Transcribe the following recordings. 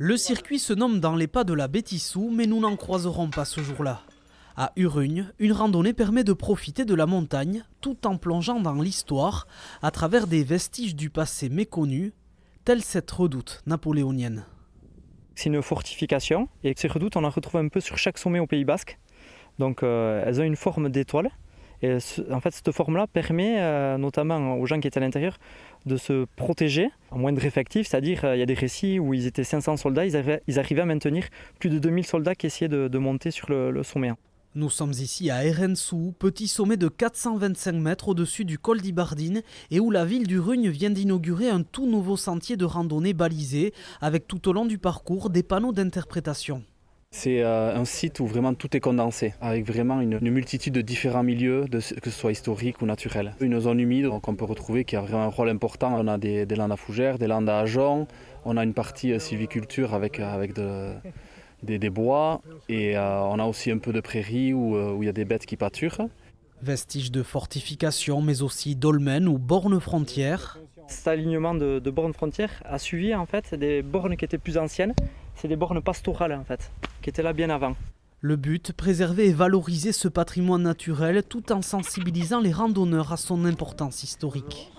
Le circuit se nomme Dans les pas de la Bétissou, mais nous n'en croiserons pas ce jour-là. À Urugne, une randonnée permet de profiter de la montagne tout en plongeant dans l'histoire à travers des vestiges du passé méconnus, telle cette redoute napoléonienne. C'est une fortification et ces redoutes on en retrouve un peu sur chaque sommet au Pays Basque. Donc elles ont une forme d'étoile. Et en fait, cette forme-là permet notamment aux gens qui étaient à l'intérieur de se protéger en moindre effectif, c'est-à-dire il y a des récits où ils étaient 500 soldats, ils arrivaient à maintenir plus de 2000 soldats qui essayaient de monter sur le sommet. Nous sommes ici à Erenssou, petit sommet de 425 mètres au-dessus du col d'Ibardine et où la ville d'Urugne vient d'inaugurer un tout nouveau sentier de randonnée balisé avec tout au long du parcours des panneaux d'interprétation. C'est un site où vraiment tout est condensé, avec vraiment une multitude de différents milieux, que ce soit historique ou naturel. Une zone humide qu'on peut retrouver qui a vraiment un rôle important. On a des landes à fougères, des landes à ajoncs, on a une partie sylviculture avec des bois et on a aussi un peu de prairies où il y a des bêtes qui pâturent. Vestiges de fortification mais aussi dolmens ou bornes frontières. Cet alignement de bornes frontières a suivi en fait des bornes qui étaient plus anciennes. C'est des bornes pastorales en fait, qui étaient là bien avant. Le but, préserver et valoriser ce patrimoine naturel tout en sensibilisant les randonneurs à son importance historique.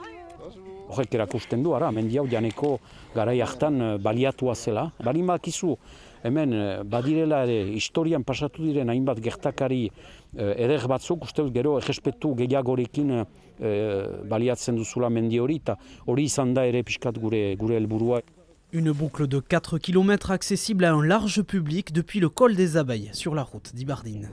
Horrek erakusten du, ara, mendi hau janeko garai hartan baliatua zela. Balin bakizu, hemen badirela ere historian pasatu diren hainbat gertakari eder batzuk, uste dut gero errespetu gehiagorekin baliatzen duzula mendi hori, eta hori izan da ere pixkat gure helburua. Une boucle de 4 km accessible à un large public depuis le col des Abeilles sur la route d'Ibardine.